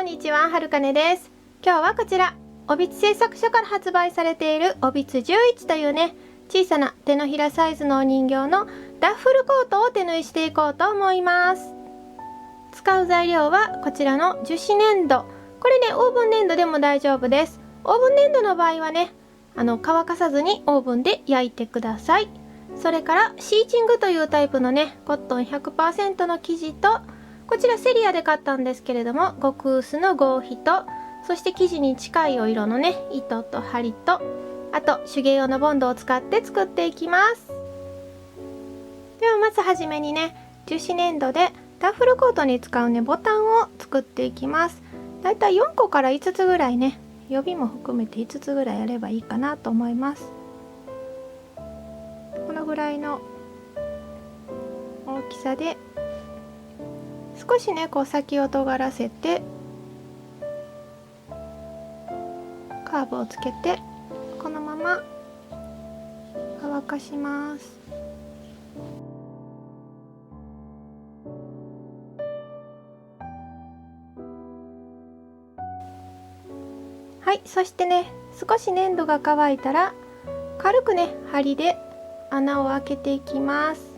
んにちは、はるかねです。今日はこちら、おびつ製作所から発売されているおびつ11というね、小さな手のひらサイズのお人形のダッフルコートを手縫いしていこうと思います。使う材料はこちらの樹脂粘土。これね、オーブン粘土でも大丈夫です。オーブン粘土の場合はね、乾かさずにオーブンで焼いてください。それからシーチングというタイプのね、コットン 100% の生地と、こちらセリアで買ったんですけれども、極薄の合皮と、そして生地に近いお色のね、糸と針と、あと手芸用のボンドを使って作っていきます。ではまずはじめにね、樹脂粘土でダッフルコートに使うね、ボタンを作っていきます。だいたい4個から5つぐらいね、予備も含めて5つぐらいやればいいかなと思います。このぐらいの大きさで少しね、こう先を尖らせてカーブをつけて、このまま乾かします。はい、そしてね、少し粘土が乾いたら軽くね、針で穴を開けていきます。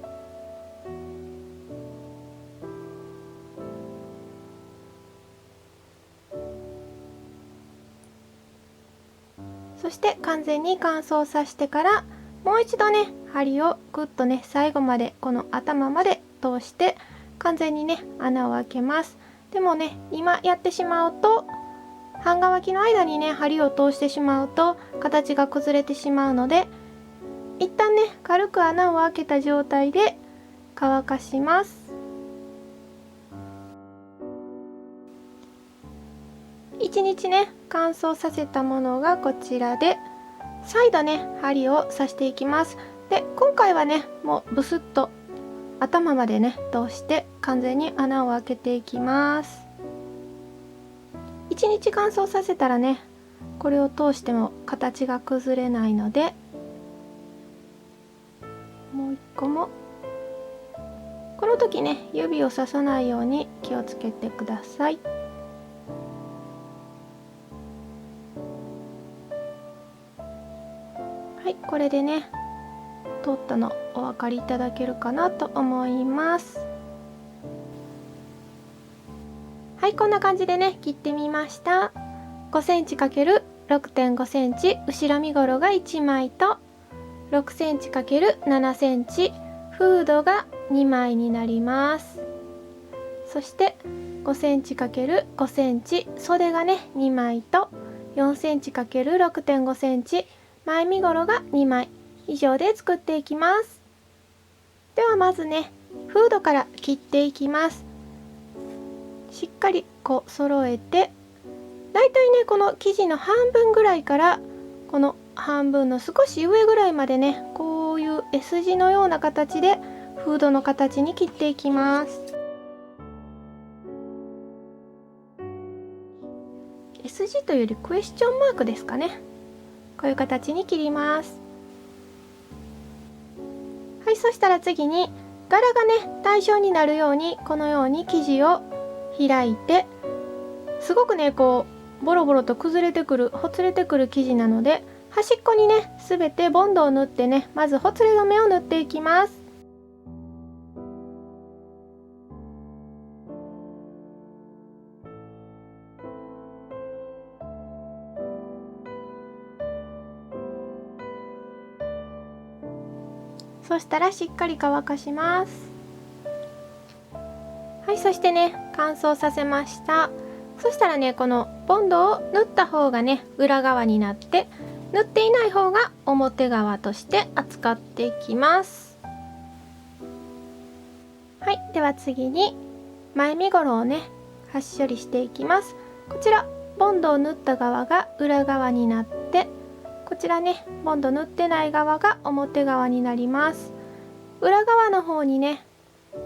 そして完全に乾燥させてから、もう一度ね、針をグッとね、最後までこの頭まで通して完全にね、穴を開けます。でもね、今やってしまうと半乾きの間にね、針を通してしまうと形が崩れてしまうので、一旦ね、軽く穴を開けた状態で乾かします。1日ね、乾燥させたものがこちらで、再度ね、針を刺していきます。で、今回はね、もうブスッと頭までね、通して完全に穴を開けていきます。1日乾燥させたらね、これを通しても形が崩れないので、もう1個もこの時ね、指を刺さないように気をつけてください。はい、これでね、通ったのお分かりいただけるかなと思います。はい、こんな感じでね、切ってみました。5センチ ×6.5 センチ後ろ身ごろが1枚と、6センチ ×7 センチフードが2枚になります。そして5センチ ×5 センチ袖がね、2枚と、4センチ ×6.5 センチ前身ごろが2枚以上で作っていきます。ではまずね、フードから切っていきます。しっかりこう揃えて、だいたいね、この生地の半分ぐらいからこの半分の少し上ぐらいまでね、こういう S 字のような形でフードの形に切っていきます。 S 字というよりクエスチョンマークですかね。こういう形に切ります。はい、そしたら次に柄がね、対称になるようにこのように生地を開いて、すごくね、こうボロボロと崩れてくる、ほつれてくる生地なので、端っこにね、すべてボンドを塗ってね、まずほつれ止めを塗っていきます。そしたらしっかり乾かします。はい、そしてね、乾燥させました。そしたらね、このボンドを塗った方がね、裏側になって、塗っていない方が表側として扱っていきます。はい、では次に前身ごろをね、端処理していきます。こちらボンドを塗った側が裏側になって、こちらね、ボンド塗ってない側が表側になります。裏側の方にね、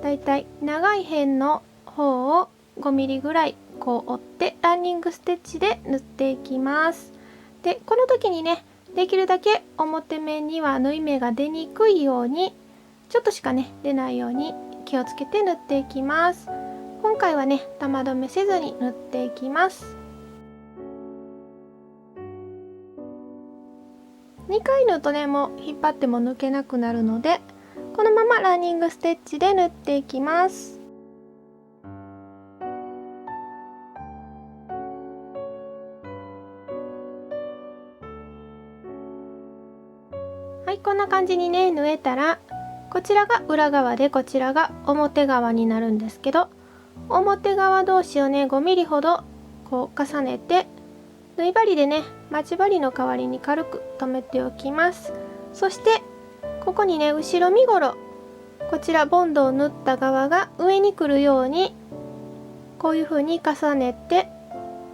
だいたい長い辺の方を5ミリぐらいこう折ってランニングステッチで塗っていきます。で、この時にね、できるだけ表面には縫い目が出にくいように、ちょっとしかね、出ないように気をつけて塗っていきます。今回はね玉留めせずに縫っていきます。2回縫うとねもう引っ張っても抜けなくなるので、このままランニングステッチで縫っていきます。はい、こんな感じにね縫えたら、こちらが裏側でこちらが表側になるんですけど、表側同士をね 5mm ほどこう重ねて、縫い針でね待ち針の代わりに軽く留めておきます。そしてここにね後ろ身ごろ、こちらボンドを縫った側が上に来るようにこういう風に重ねて、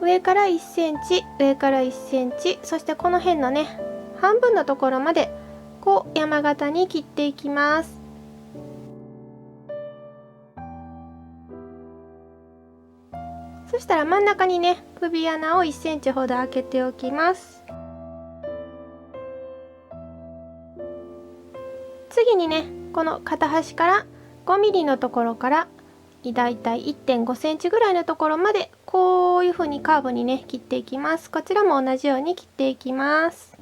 上から1センチ上から1センチ、そしてこの辺のね半分のところまでこう山形に切っていきます。そしたら真ん中にね首穴を1センチほど開けておきます。次にねこの片端から5mmのところからだいたい 1.5 センチぐらいのところまでこういう風にカーブにね切っていきます。こちらも同じように切っていきます。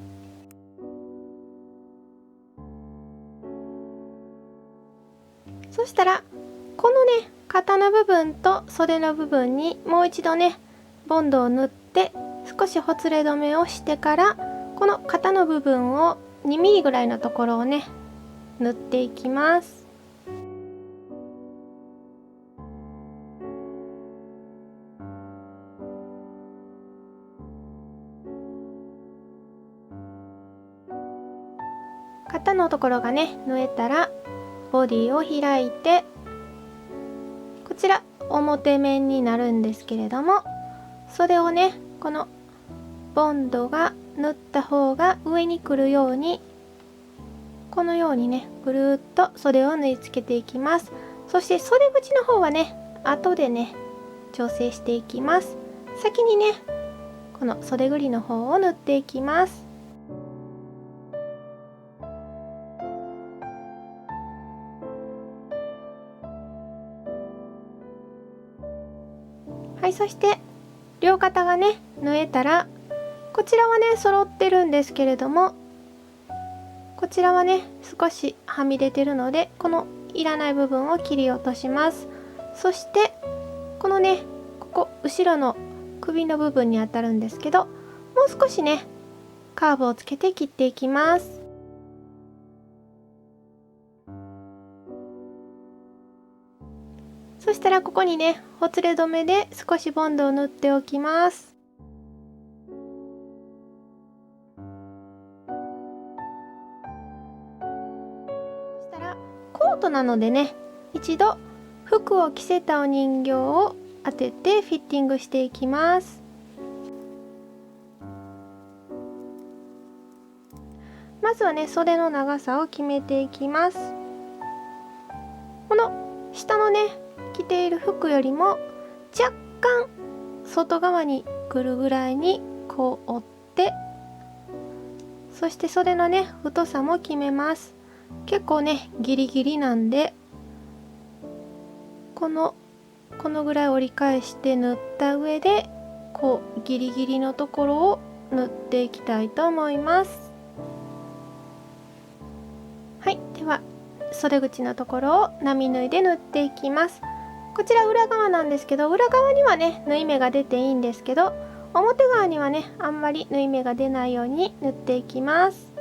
そしたらこのね肩の部分と袖の部分にもう一度ねボンドを縫って少しほつれ止めをしてから、この肩の部分を 2mm ぐらいのところをね縫っていきます。肩のところがね縫えたらボディを開いて、こちら表面になるんですけれども、袖をねこのボンドが縫った方が上に来るようにこのようにねぐるっと袖を縫い付けていきます。そして袖口の方はね後でね調整していきます。先にねこの袖ぐりの方を縫っていきます。はい、そして両肩がね縫えたら、こちらはね揃ってるんですけれども、こちらはね少しはみ出てるのでこのいらない部分を切り落とします。そしてこのねここ後ろの首の部分にあたるんですけど、もう少しねカーブをつけて切っていきます。そしたらここにねほつれ止めで少しボンドを縫っておきます。そしたらコートなのでね一度服を着せたお人形を当ててフィッティングしていきます。まずはね袖の長さを決めていきます。この下のね着ている服よりも若干外側に来るぐらいにこう折って、そして袖のね太さも決めます。結構ねギリギリなんでこのぐらい折り返して縫った上でこうギリギリのところを縫っていきたいと思います。はい、では袖口のところを並縫いで縫っていきます。こちら裏側なんですけど、裏側にはね縫い目が出ていいんですけど、表側にはねあんまり縫い目が出ないように縫っていきます。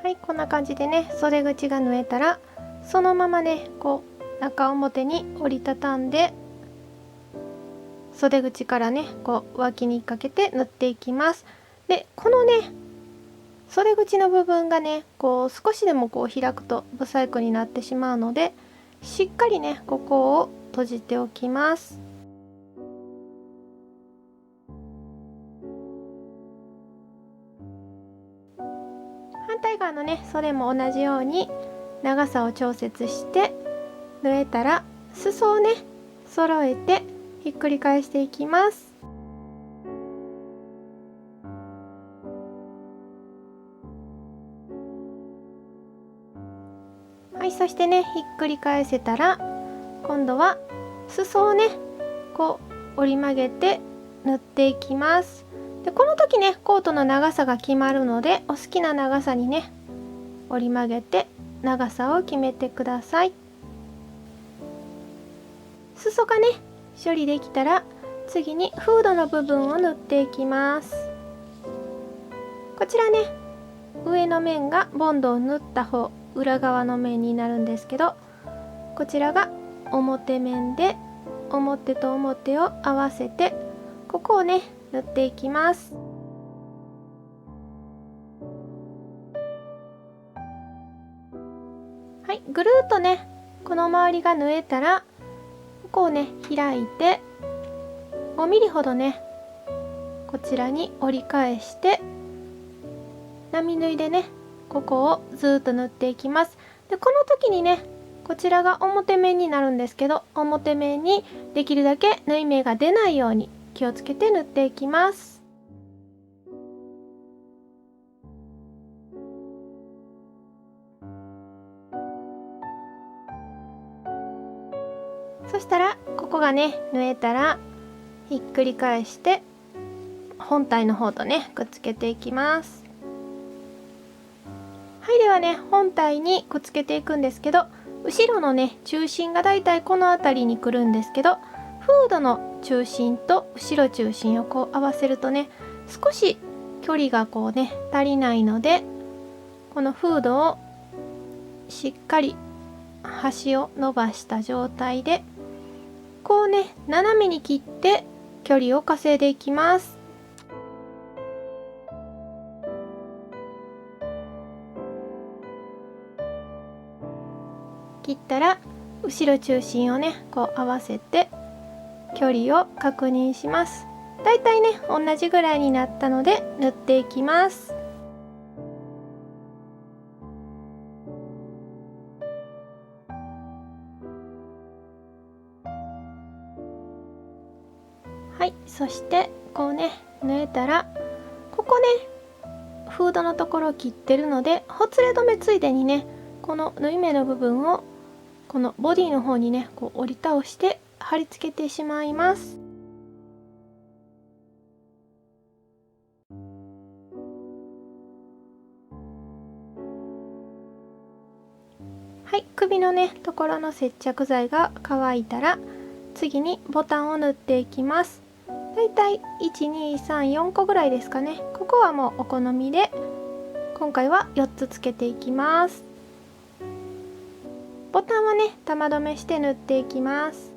はい、こんな感じでね袖口が縫えたら、そのままねこう中表に折りたたんで袖口からねこう脇にかけて縫っていきます。でこのね袖口の部分がねこう少しでもこう開くと不細工になってしまうので、しっかりねここを閉じておきます。反対側のね袖も同じように長さを調節して縫えたら、裾をね揃えてひっくり返していきます。そしてね、ひっくり返せたら今度は裾をねこう折り曲げて縫っていきます。でこの時ねコートの長さが決まるので、お好きな長さにね折り曲げて長さを決めてください。裾がね処理できたら次にフードの部分を縫っていきます。こちらね上の面がボンドを縫った方、裏側の面になるんですけど、こちらが表面で表と表を合わせてここをね縫っていきます。はい、ぐるっとねこの周りが縫えたらここをね開いて5ミリほどねこちらに折り返して並縫いでねここをずっと縫っていきます。でこの時にねこちらが表面になるんですけど、表面にできるだけ縫い目が出ないように気をつけて縫っていきます。そしたらここがね縫えたらひっくり返して本体の方とねくっつけていきます。はい、ではね本体にくっつけていくんですけど、後ろのね中心がだいたいこの辺りに来るんですけど、フードの中心と後ろ中心をこう合わせるとね少し距離がこうね足りないので、このフードをしっかり端を伸ばした状態でこうね斜めに切って距離を稼いでいきます。切ったら後ろ中心をねこう合わせて距離を確認します。だいたいね同じぐらいになったので縫っていきます。はい、そしてこうね縫えたらここねフードのところを切ってるので、ほつれ止めついでにねこの縫い目の部分をこのボディの方にねこう折り倒して貼り付けてしまいます。はい、首のねところの接着剤が乾いたら次にボタンを縫っていきます。だいたい1、2、3、4個ぐらいですかね。ここはもうお好みで、今回は4つつけていきます。ボタンはね玉留めして縫っていきます。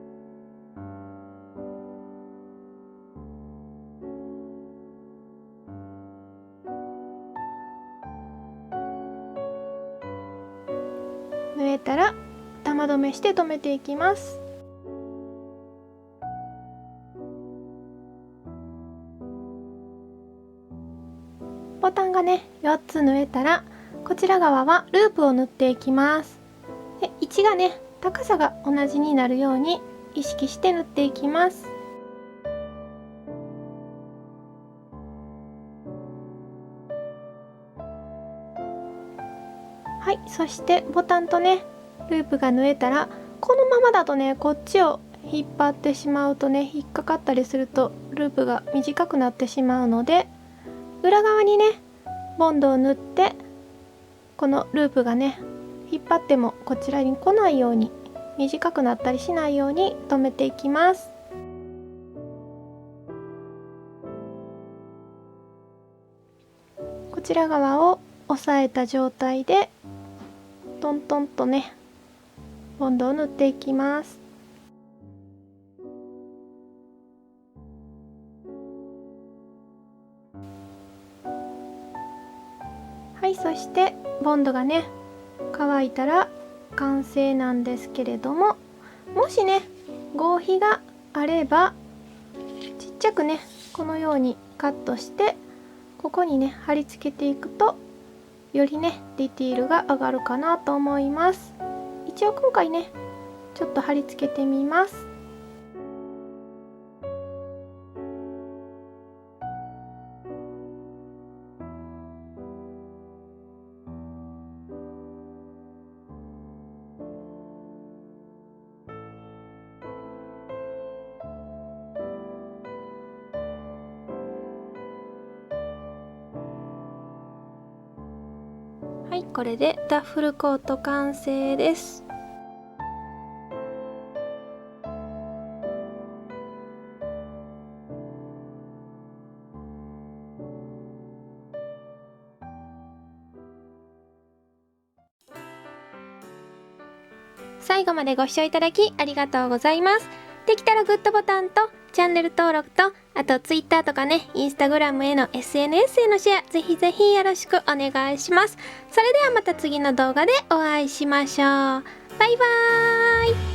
縫えたら玉留めして留めていきます。ボタンがね4つ縫えたらこちら側はループを縫っていきます。で位置がね高さが同じになるように意識して縫っていきます。はい、そしてボタンとねループが縫えたらこのままだとねこっちを引っ張ってしまうとね引っかかったりするとループが短くなってしまうので、裏側にねボンドを縫ってこのループがね引っ張ってもこちらに来ないように、短くなったりしないように留めていきます。こちら側を押さえた状態でトントンとねボンドを縫っていきます。はい、そしてボンドがね乾いたら完成なんですけれども、もしね合皮があればちっちゃくねこのようにカットしてここにね貼り付けていくとよりねディティールが上がるかなと思います。一応今回ねちょっと貼り付けてみます。はい、これでダッフルコート完成です。最後までご視聴いただきありがとうございます。できたらグッドボタンとチャンネル登録と、あと Twitter とかね、Instagram への SNS へのシェア、ぜひぜひよろしくお願いします。それではまた次の動画でお会いしましょう。バイバーイ。